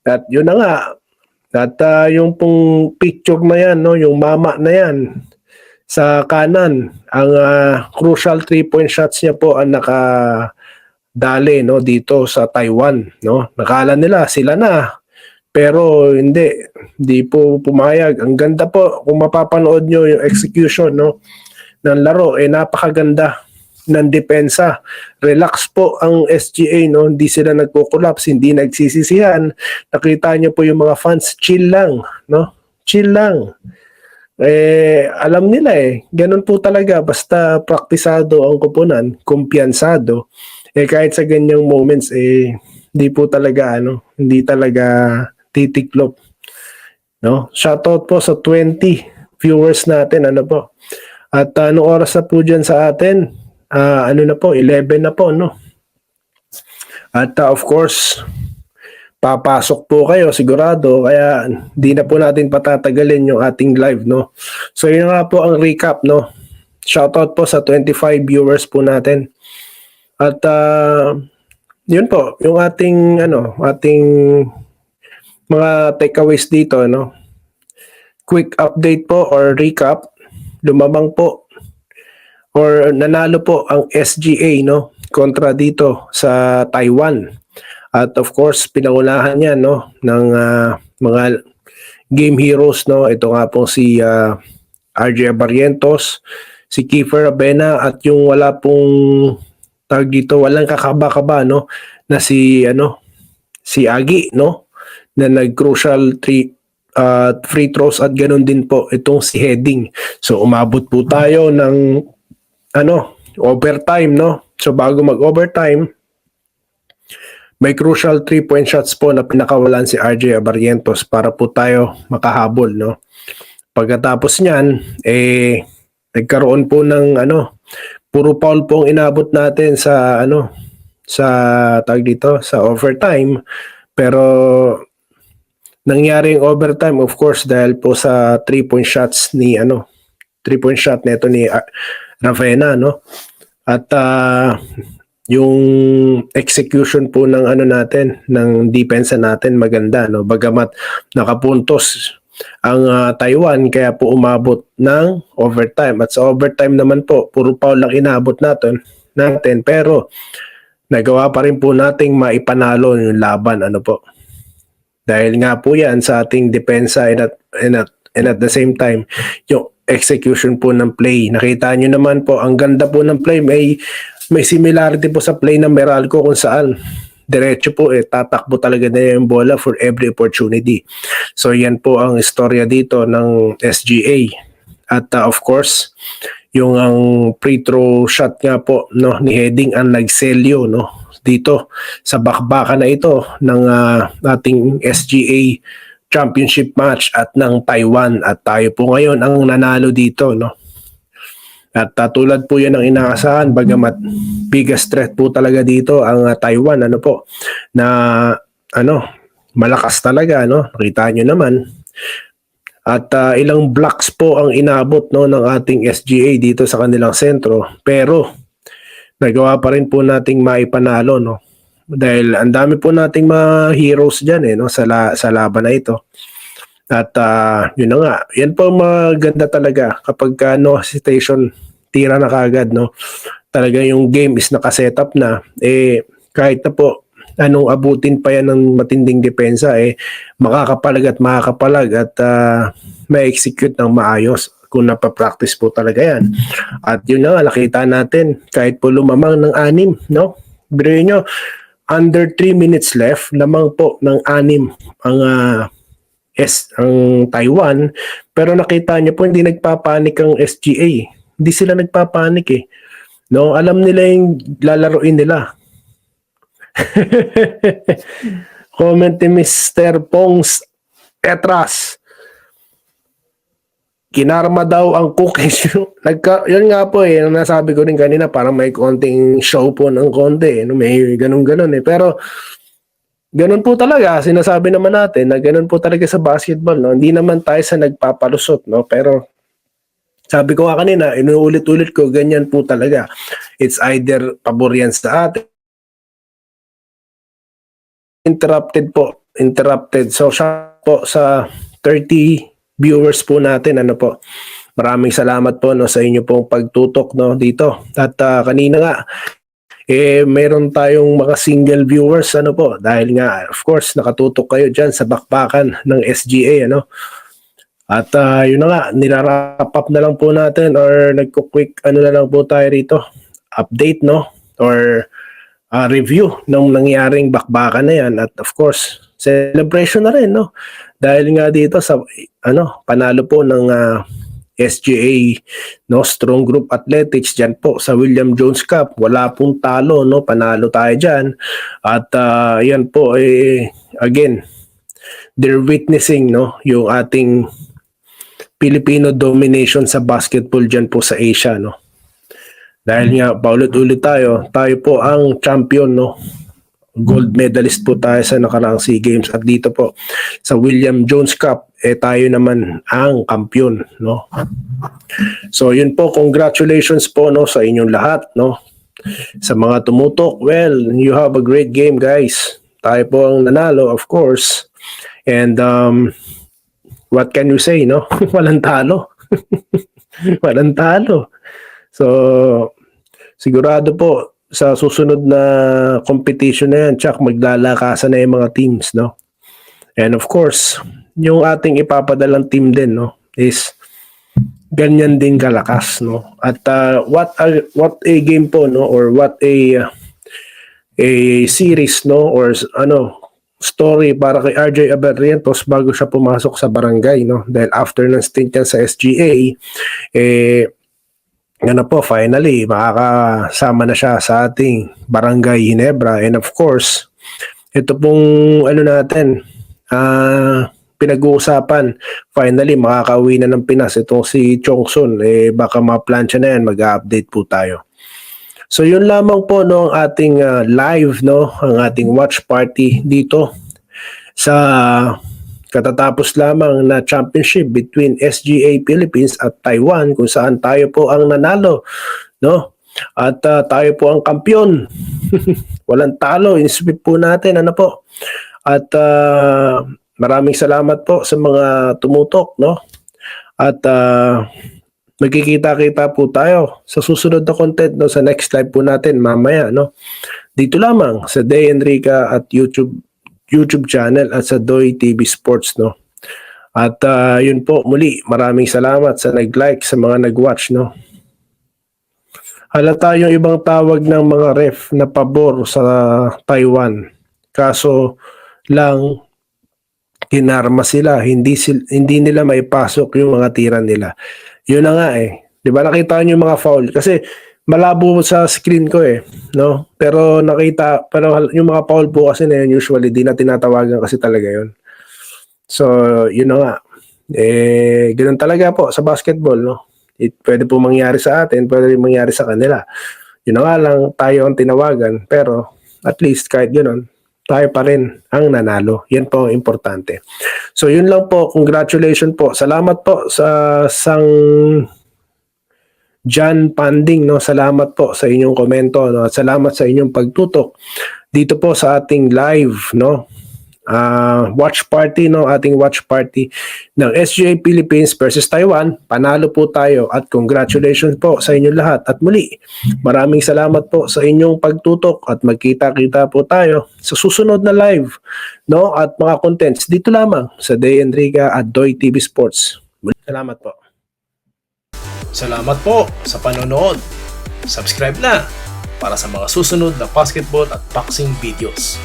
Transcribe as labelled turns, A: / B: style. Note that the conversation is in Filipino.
A: At yun na nga, at yung pong picture na yan, no, yung mama na yan sa kanan, ang crucial 3-point shots niya po ang nakadali, no, dito sa Taiwan, no. Nakala nila sila na, pero hindi po pumayag. Ang ganda po kung mapapanood nyo yung execution, no, ng laro, napakaganda ng depensa. Relax po ang SGA, no, hindi sila nagko-collapse, hindi nagsisisihan. Nakita nyo po yung mga fans, chill lang, no, chill lang. Alam nila ganun po talaga, basta praktisado ang koponan, kumpiyansado, kahit sa ganyang moments, hindi talaga titiklop, no? Shoutout po sa 20 viewers natin, ano po. At anong oras na po dyan sa atin? Ano na po, 11 na po, no? At of course, papasok po kayo sigurado, kaya di na po natin patatagalin yung ating live, no? So yun nga po ang recap, no? Shoutout po sa 25 viewers po natin. At yun po, yung ating mga takeaways dito, no? Quick update po or recap, lumabang po or nanalo po ang SGA, no, kontra dito sa Taiwan. At of course, pinangunahan niya, no, ng mga game heroes, no. Ito nga po si RJ Barrientos, si Kiefer Abena, at yung wala pong tag dito, walang kakaba-kaba, no, na si Agi, no, na nag-crucial free throws, at ganun din po itong si Heading. So umabot po tayo ng overtime, no. So bago mag-overtime, may crucial 3-point shots po na pinakawalan si RJ Barrientos para po tayo makahabol, no. Pagkatapos niyan, nagkaroon po ng puro foul po ang inabot natin sa sa overtime. Pero nangyari yung overtime, of course, dahil po sa 3-point shots 3-point shot nito ni Ravena, no. At yung execution po ng natin, ng depensa natin maganda, no. Bagamat nakapuntos ang Taiwan, kaya po umabot ng overtime. At sa overtime naman po, puro foul lang inabot natin, pero nagawa pa rin po nating maipanalo yung laban, po. Dahil nga po yan sa ating depensa, and at the same time, yung execution po ng play. Nakita nyo naman po, ang ganda po ng play. May similarity po sa play ng Meralco, kung saan diretso po tatakbo talaga na yung bola for every opportunity. So yan po ang istorya dito ng SGA. At of course, yung ang free throw shot nga po, no, ni Heading ang nagselyo, no, dito sa bakbakan na ito ng ating SGA championship match at ng Taiwan, at tayo po ngayon ang nanalo dito, no. At tulad po yan ang inaasahan, bagamat biggest threat po talaga dito ang Taiwan, na malakas talaga, no. Nakita nyo naman. At ilang blocks po ang inabot, no, ng ating SGA dito sa kanilang sentro, pero nagawa pa rin po nating maipanalo, no. Dahil ang dami po nating mga heroes diyan, no, sa laban na ito. At yun na nga, yan po maganda talaga kapag no hesitation, tira na kagad, no. Talaga yung game is nakasetup na, kahit na po anong abutin pa yan ng matinding depensa, makakapalag at ma-execute ng maayos kung napapractice po talaga yan. At yun na nga, nakita natin, kahit po lumamang ng 6, no. Biruin nyo, under 3 minutes left, lamang po ng 6 ang Taiwan, pero nakita niyo po hindi nagpapanik ang SGA. Hindi sila nagpapanik, no. Alam nila yung lalaruin nila. Comment ni Mr. Pongs Etras, kinarma daw ang cookies. Yun nga po nasabi ko rin kanina, parang may konting show po ng konti, may ganun-ganun pero ganun po talaga, sinasabi naman natin na ganun po talaga sa basketball, no. Hindi naman tayo sa nagpapalusot, no, pero sabi ko nga kanina, inuulit-ulit ko, ganyan po talaga. It's either pabor yan sa atin, interrupted po interrupted. So siya po sa 30 viewers po natin, ano po. Maraming salamat po, no, sa inyo pong pagtutok, no, dito. At kanina nga meron tayong mga single viewers, ano po, dahil nga of course nakatutok kayo diyan sa bakbakan ng SGA, ano. At yun na nga, nilarap up na lang po natin or nagko-quick ano na lang po tayo rito, update, no, or review ng nangyaring bakbakan na yan. At of course, celebration na rin, no, dahil nga dito sa ano, panalo po ng SGA, no, Strong Group Athletics diyan po sa William Jones Cup. Wala pong talo, no, panalo tayo diyan. At yan po again, they're witnessing, no, yung ating Filipino domination sa basketball diyan po sa Asia, no. Dahil nga paulit-ulit tayo po ang champion, no. Gold medalist po tayo sa nakaraang SEA Games, at dito po sa William Jones Cup tayo naman ang kampiyon, no. So yun po, congratulations po, no, sa inyong lahat, no. Sa mga tumutok, well, you have a great game, guys. Tayo po ang nanalo, of course. And what can you say, no? Walang talo. Walang talo. So sigurado po sa susunod na competition na yan, tsak maglalakasan na yung mga teams, no? And of course, yung ating ipapadalang team din, no, is ganyan din kalakas, no? At what a game po, no, or what a series, no, or ano, story para kay RJ Abarrientos bago siya pumasok sa barangay, no? Dahil after ng stint niya sa SGA, ano po, finally, makakasama na siya sa ating Barangay Ginebra. And of course, ito pong ano natin, pinag-uusapan, finally, makakauwi na ng Pinas. Itong si Chongsun, baka ma-plancha na yan, mag-update po tayo. So yun lamang po, no, ang ating live, no, ang ating watch party dito sa katatapos lamang na championship between SGA Philippines at Taiwan, kung saan tayo po ang nanalo, no? At tayo po ang kampiyon. Walang talo, in-sweep po natin, ano po. At maraming salamat po sa mga tumutok, no? At magkikita-kita po tayo sa susunod na content, no, sa next live po natin mamaya, no? Dito lamang sa Day Enrica at YouTube channel at sa Doy TV Sports, no. At yun po, muli maraming salamat sa nag-like, sa mga nag-watch, no. Halata yung ibang tawag ng mga ref na pabor sa Taiwan. Kaso lang kinarma sila, hindi nila maipasok yung mga tira nila. Yun na nga 'Di ba nakita niyo yung mga foul? Kasi malabo sa screen ko no? Pero yung mga foul po kasi na yun, usually di na tinatawagan kasi talaga yun. So, yun na nga. Ganoon talaga po sa basketball, no? Pwede po mangyari sa atin, pwede rin mangyari sa kanila. Yun na nga lang, tayo ang tinawagan, pero at least kahit ganoon, tayo pa rin ang nanalo. Yan po ang importante. So, yun lang po. Congratulations po. Salamat po sa John Panding, no, salamat po sa inyong komento, no, at salamat sa inyong pagtutok dito po sa ating live, no, watch party, no, ating watch party ng SGA Philippines versus Taiwan. Panalo po tayo at congratulations po sa inyong lahat. At muli, maraming salamat po sa inyong pagtutok at magkita-kita po tayo sa susunod na live, no, at mga contents dito lamang sa Day Enrica at Doy TV Sports. Salamat po.
B: Salamat po sa panonood. Subscribe na para sa mga susunod na basketball at boxing videos.